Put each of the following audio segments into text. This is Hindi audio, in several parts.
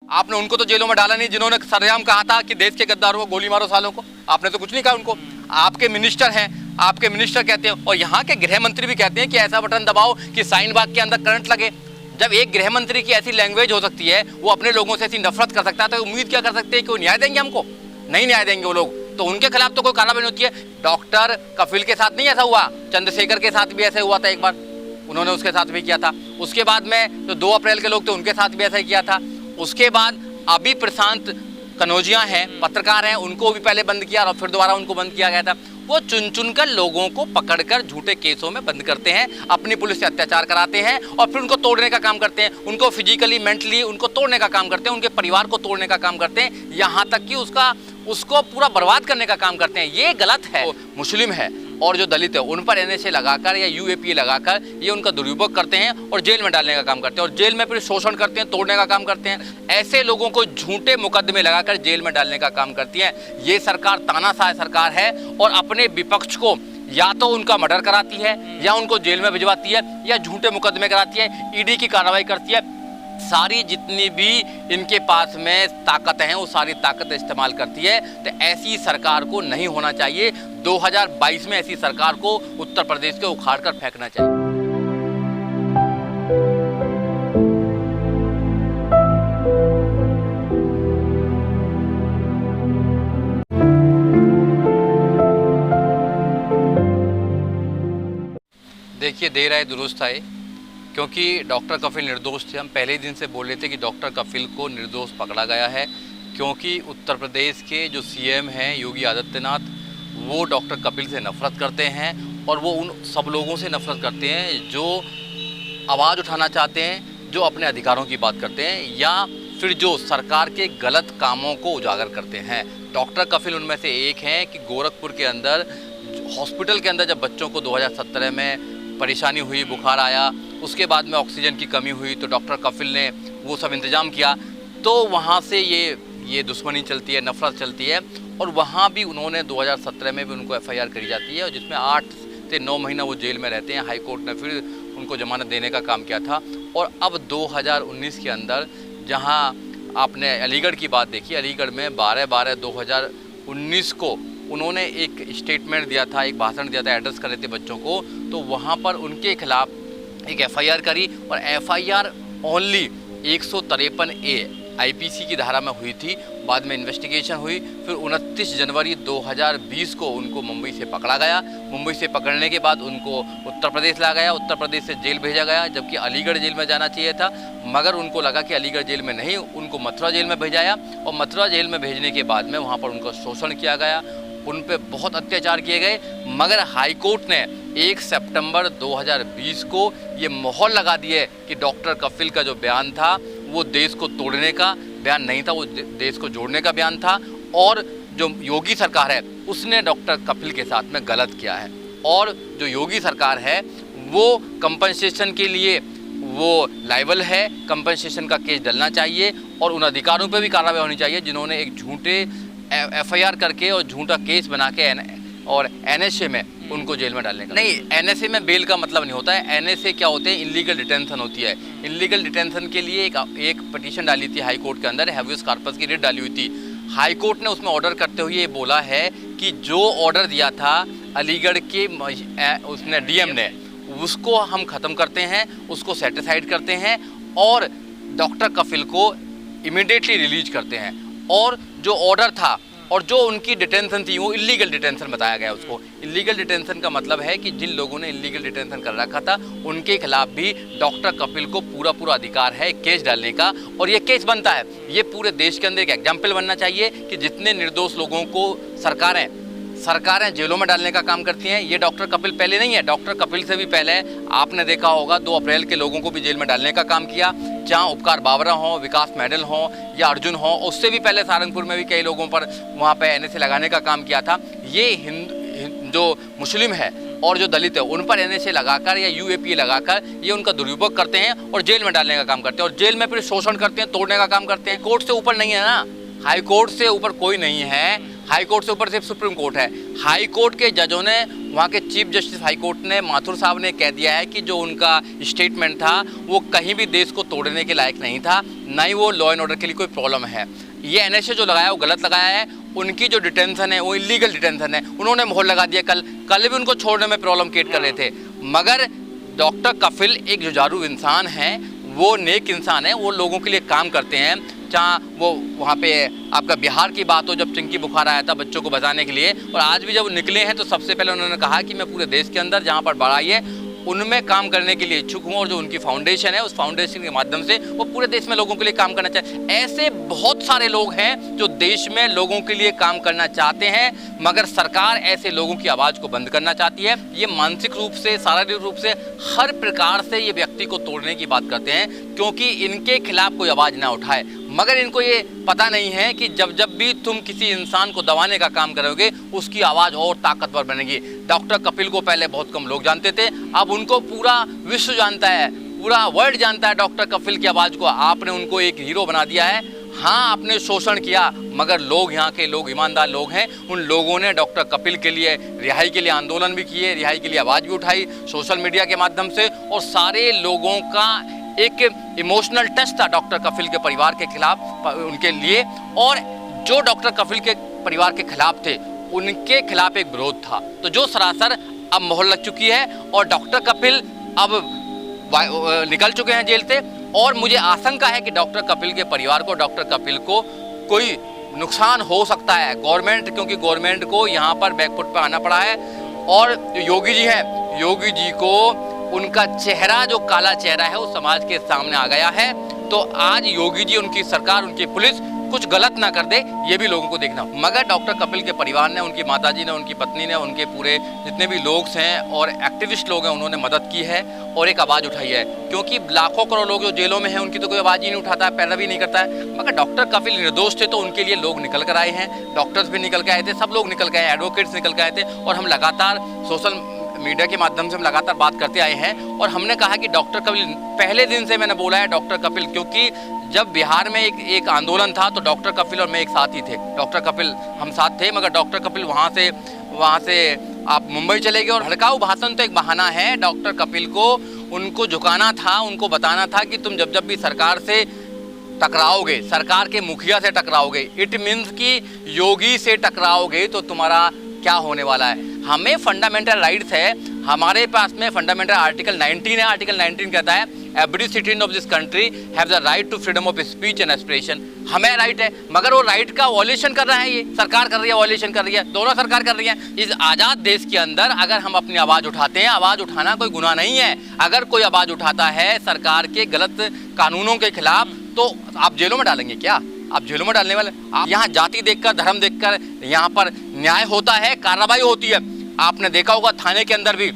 आपने उनको तो जेलों में डाला नहीं जिन्होंने सरेआम कहा था कि देश के गद्दारों को गोली मारो सालों को। आपने तो कुछ नहीं कहा उनको। आपके मिनिस्टर हैं, आपके मिनिस्टर कहते हैं और यहाँ के गृह मंत्री भी कहते हैं कि ऐसा बटन दबाओ कि शाहीन बाग के अंदर करंट लगे। जब एक गृह मंत्री की ऐसी लैंग्वेज हो सकती है, वो अपने लोगों से ऐसी नफरत कर सकता है, तो उम्मीद क्या कर सकते हैं कि वो न्याय देंगे हमको? नहीं न्याय देंगे वो लोग। तो उनके खिलाफ तो कोई कार्रवाई होती है। डॉक्टर कफिल के साथ नहीं ऐसा हुआ, चंद्रशेखर के साथ भी ऐसा हुआ था एक बार, उन्होंने उसके साथ भी किया था। उसके बाद में जो 2 अप्रैल के लोग थे उनके साथ भी ऐसा ही किया था। उसके बाद अभी प्रशांत कनौजिया हैं, पत्रकार हैं, उनको भी पहले बंद किया और फिर दोबारा उनको बंद किया गया था। वो चुन चुन कर लोगों को पकड़कर झूठे केसों में बंद करते हैं, अपनी पुलिस से अत्याचार कराते हैं और फिर उनको तोड़ने का काम करते हैं, उनको फिजिकली मेंटली उनको तोड़ने का काम करते हैं, उनके परिवार को तोड़ने का काम करते हैं, यहाँ तक कि उसको पूरा बर्बाद करने का काम करते हैं। ये गलत है। मुस्लिम है और जो दलित है उन पर NSA लगाकर या UAPA लगाकर ये उनका दुरुपयोग करते हैं और जेल में डालने का काम करते हैं और जेल में फिर शोषण करते हैं, तोड़ने का काम करते हैं। ऐसे लोगों को झूठे मुकदमे लगाकर जेल में डालने का काम करती है। ये सरकार तानाशाह सरकार है और अपने विपक्ष को या तो उनका मर्डर कराती है या उनको जेल में भिजवाती है या झूठे मुकदमे कराती है, ED की कार्रवाई करती है। सारी जितनी भी इनके पास में ताकत है वो सारी ताकत इस्तेमाल करती है। तो ऐसी सरकार को नहीं होना चाहिए। 2022 में ऐसी सरकार को उत्तर प्रदेश को उखाड़ कर फेंकना चाहिए। देखिए, देर आए दुरुस्त आए, क्योंकि डॉक्टर कफिल निर्दोष थे। हम पहले ही दिन से बोल रहे थे कि डॉक्टर कफिल को निर्दोष पकड़ा गया है, क्योंकि उत्तर प्रदेश के जो CM हैं योगी आदित्यनाथ, वो डॉक्टर कफिल से नफरत करते हैं और वो उन सब लोगों से नफरत करते हैं जो आवाज़ उठाना चाहते हैं, जो अपने अधिकारों की बात करते हैं या फिर जो सरकार के गलत कामों को उजागर करते हैं। डॉक्टर कफिल उनमें से एक हैं कि गोरखपुर के अंदर हॉस्पिटल के अंदर जब बच्चों को 2017 में परेशानी हुई, बुखार आया, उसके बाद में ऑक्सीजन की कमी हुई, तो डॉक्टर कफिल ने वो सब इंतज़ाम किया। तो वहाँ से ये दुश्मनी चलती है, नफरत चलती है और वहाँ भी उन्होंने 2017 में भी उनको FIR करी जाती है और जिसमें 8 से 9 महीना वो जेल में रहते हैं। हाई कोर्ट ने फिर उनको जमानत देने का काम किया था। और अब 2019 के अंदर जहाँ आपने अलीगढ़ की बात देखी, अलीगढ़ में 12/12/2019 को उन्होंने एक स्टेटमेंट दिया था, एक भाषण दिया था, एड्रेस कर रहे थे बच्चों को, तो वहाँ पर उनके खिलाफ एक FIR करी और FIR ओनली 153A IPC की धारा में हुई थी। बाद में इन्वेस्टिगेशन हुई, फिर 29 जनवरी 2020 को उनको मुंबई से पकड़ा गया। मुंबई से पकड़ने के बाद उनको उत्तर प्रदेश ला गया, उत्तर प्रदेश से जेल भेजा गया, जबकि अलीगढ़ जेल में जाना चाहिए था, मगर उनको लगा कि अलीगढ़ जेल में नहीं, उनको मथुरा जेल में भेजाया और मथुरा जेल में भेजने के बाद में वहाँ पर उनका शोषण किया गया, उन पे बहुत अत्याचार किए गए। मगर हाई कोर्ट ने 1 सितंबर 2020 को ये मोहर लगा दी है कि डॉक्टर कफिल का जो बयान था वो देश को तोड़ने का बयान नहीं था, वो देश को जोड़ने का बयान था और जो योगी सरकार है उसने डॉक्टर कफिल के साथ में गलत किया है। और जो योगी सरकार है वो कंपनसेशन के लिए वो लायबल है, कंपनसेशन का केस डलना चाहिए और उन अधिकारों पर भी कार्रवाई होनी चाहिए जिन्होंने एक झूठे FIR करके और झूठा केस बना के और NSA में उनको जेल में डालने का। नहीं, NSA में बेल का मतलब नहीं होता है। NSA क्या होते हैं? इलीगल डिटेंशन होती है। इलीगल डिटेंशन के लिए एक पिटीशन डाली थी हाई कोर्ट के अंदर, हैबियस कॉर्पस की रिट डाली हुई थी। हाई कोर्ट ने उसमें ऑर्डर करते हुए ये बोला है कि जो ऑर्डर दिया था अलीगढ़ के उसने DM ने, उसको हम ख़त्म करते हैं, उसको सेटिसाइड करते हैं और डॉक्टर कफिल को इमीडिएटली रिलीज करते हैं। और जो ऑर्डर था और जो उनकी डिटेंशन थी वो इलीगल डिटेंशन बताया गया उसको। इलीगल डिटेंशन का मतलब है कि जिन लोगों ने इलीगल डिटेंशन कर रखा था उनके खिलाफ भी डॉक्टर कपिल को पूरा अधिकार है केस डालने का, और ये केस बनता है। ये पूरे देश के अंदर एक एग्जाम्पल बनना चाहिए कि जितने निर्दोष लोगों को सरकारें जेलों में डालने का काम करती हैं। ये डॉक्टर कपिल पहले नहीं है, डॉक्टर कपिल से भी पहले आपने देखा होगा 2 अप्रैल के लोगों को भी जेल में डालने का काम किया, जहाँ उपकार बावरा हो, विकास मेडल हो या अर्जुन हो। उससे भी पहले सारंगपुर में भी कई लोगों पर वहाँ पे NSA लगाने का काम किया था। ये जो मुस्लिम है और जो दलित है उन पर NSA लगाकर या UAPA लगाकर ये उनका दुरुपयोग करते हैं और जेल में डालने का काम करते हैं और जेल में फिर शोषण करते हैं, तोड़ने का काम करते हैं। कोर्ट से ऊपर नहीं है ना, हाई कोर्ट से ऊपर कोई नहीं है। हाई कोर्ट से ऊपर सिर्फ सुप्रीम कोर्ट है। हाई कोर्ट के जजों ने, वहाँ के चीफ जस्टिस हाई कोर्ट ने, माथुर साहब ने कह दिया है कि जो उनका स्टेटमेंट था वो कहीं भी देश को तोड़ने के लायक नहीं था, ना ही वो लॉ एंड ऑर्डर के लिए कोई प्रॉब्लम है। ये एनएसए जो लगाया वो गलत लगाया है, उनकी जो डिटेंशन है वो इलीगल डिटेंशन है। उन्होंने मोहर लगा दिया, कल भी उनको छोड़ने में प्रॉब्लम क्रिएट कर रहे थे। मगर डॉक्टर कपिल एक जुझारू इंसान है, वो नेक इंसान है, वो लोगों के लिए काम करते हैं। चाहे वो वहाँ पे आपका बिहार की बात हो, जब चिंकी बुखार आया था बच्चों को बचाने के लिए, और आज भी जब वो निकले हैं तो सबसे पहले उन्होंने कहा कि मैं पूरे देश के अंदर जहाँ पर बाढ़ आई है उनमें काम करने के लिए इच्छुक हूँ, और जो उनकी फाउंडेशन है उस फाउंडेशन के माध्यम से वो पूरे देश में लोगों के लिए काम करना चाहते हैं। ऐसे बहुत सारे लोग हैं जो देश में लोगों के लिए काम करना चाहते हैं, मगर सरकार ऐसे लोगों की आवाज़ को बंद करना चाहती है। ये मानसिक रूप से, शारीरिक रूप से, हर प्रकार से ये व्यक्ति को तोड़ने की बात करते हैं, क्योंकि इनके खिलाफ कोई आवाज़ ना उठाए। मगर इनको ये पता नहीं है कि जब भी तुम किसी इंसान को दबाने का काम करोगे उसकी आवाज़ और ताकतवर बनेगी। डॉक्टर कपिल को पहले बहुत कम लोग जानते थे, अब उनको पूरा विश्व जानता है, पूरा वर्ल्ड जानता है डॉक्टर कपिल की आवाज़ को। आपने उनको एक हीरो बना दिया है। हाँ, आपने शोषण किया, मगर लोग, यहाँ के लोग ईमानदार लोग हैं। उन लोगों ने डॉक्टर कपिल के लिए, रिहाई के लिए आंदोलन भी किए, रिहाई के लिए आवाज़ भी उठाई सोशल मीडिया के माध्यम से, और सारे लोगों का एक इमोशनल टच था डॉक्टर कपिल के परिवार के खिलाफ, उनके लिए, और जो डॉक्टर कपिल के परिवार के खिलाफ थे उनके खिलाफ एक विरोध था। तो जो सरासर अब मोहर लग चुकी है और डॉक्टर कपिल अब निकल चुके हैं जेल से, और मुझे आशंका है कि डॉक्टर कपिल के परिवार को, डॉक्टर कपिल को कोई नुकसान हो सकता है। गवर्नमेंट, क्योंकि गवर्नमेंट को यहाँ पर बैकफुट पर आना पड़ा है, और जो योगी जी हैं, योगी जी को उनका चेहरा, जो काला चेहरा है, वो समाज के सामने आ गया है। तो आज योगी जी, उनकी सरकार, उनकी पुलिस कुछ गलत ना कर दे, ये भी लोगों को देखना। मगर डॉक्टर कपिल के परिवार ने, उनकी माताजी ने, उनकी पत्नी ने, उनके पूरे जितने भी लोग हैं और एक्टिविस्ट लोग हैं, उन्होंने मदद की है और एक आवाज़ उठाई है। क्योंकि लाखों करोड़ लोग जो जेलों में हैं उनकी तो कोई आवाज़ ही नहीं उठाता है, पैरवी नहीं करता है। मगर डॉक्टर कपिल निर्दोष थे तो उनके लिए लोग निकल कर आए हैं, डॉक्टर्स भी निकल के आए थे, सब लोग निकल के आए, एडवोकेट्स निकल के आए थे, और हम लगातार सोशल मीडिया के माध्यम से हम लगातार बात करते आए हैं। और हमने कहा कि डॉक्टर कपिल, पहले दिन से मैंने बोला है डॉक्टर कपिल, क्योंकि जब बिहार में एक आंदोलन था तो डॉक्टर कपिल और मैं एक साथ ही थे। डॉक्टर कपिल हम साथ थे, मगर डॉक्टर कपिल वहाँ से आप मुंबई चले गए, और भड़काऊ भाषण तो एक बहाना है। डॉक्टर कपिल को उनको झुकाना था, उनको बताना था कि तुम जब भी सरकार से टकराओगे, सरकार के मुखिया से टकराओगे, इट मीन्स कि योगी से टकराओगे तो तुम्हारा क्या होने वाला है। हमें फंडामेंटल राइट्स है, हमारे पास में फंडामेंटल आर्टिकल 19 है। आर्टिकल 19 कहता है every citizen of this country have the right to freedom of speech and expression. हमें राइट है, मगर वो राइट का वॉल्यूशन कर रहा है, ये सरकार कर रही है, वॉल्यूशन कर रही है, दोनों सरकार कर रही है। इस आज़ाद देश के अंदर अगर हम अपनी आवाज़ उठाते हैं, आवाज़ उठाना कोई गुनाह नहीं है। अगर कोई आवाज़ उठाता है सरकार के गलत कानूनों के खिलाफ, तो आप जेलों में डालेंगे क्या? आप जेलों में डालने वाले? आप यहाँ जाति देखकर, धर्म देखकर यहाँ पर न्याय होता है, कार्रवाई होती है। आपने देखा होगा थाने के अंदर भी,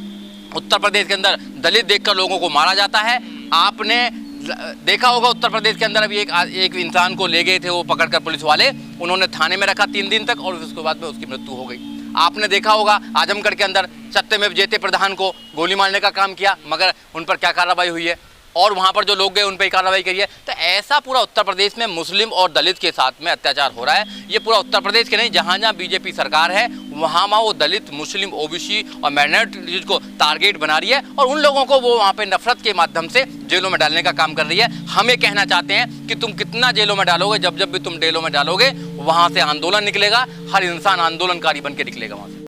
उत्तर प्रदेश के अंदर दलित देखकर लोगों को मारा जाता है। आपने देखा होगा उत्तर प्रदेश के अंदर अभी एक इंसान को ले गए थे वो पकड़कर पुलिस वाले, उन्होंने थाने में रखा 3 दिन तक, और उसके बाद में उसकी मृत्यु हो गई। आपने देखा होगा आजमगढ़ के अंदर सत्यमेव जयते प्रधान को गोली मारने का काम किया, मगर उन पर क्या कार्रवाई हुई है, और वहाँ पर जो लोग गए उन पर कार्रवाई करी है। तो ऐसा पूरा उत्तर प्रदेश में मुस्लिम और दलित के साथ में अत्याचार हो रहा है। ये पूरा उत्तर प्रदेश के नहीं, जहाँ जहाँ बीजेपी सरकार है वहाँ वो दलित, मुस्लिम, ओबीसी और माइनॉरिटीज को टारगेट बना रही है, और उन लोगों को वो वहाँ पे नफरत के माध्यम से जेलों में डालने का काम कर रही है। हमें कहना चाहते हैं कि तुम कितना जेलों में डालोगे, जब भी तुम जेलों में डालोगे वहाँ से आंदोलन निकलेगा, हर इंसान आंदोलनकारी बन के निकलेगा वहाँ से।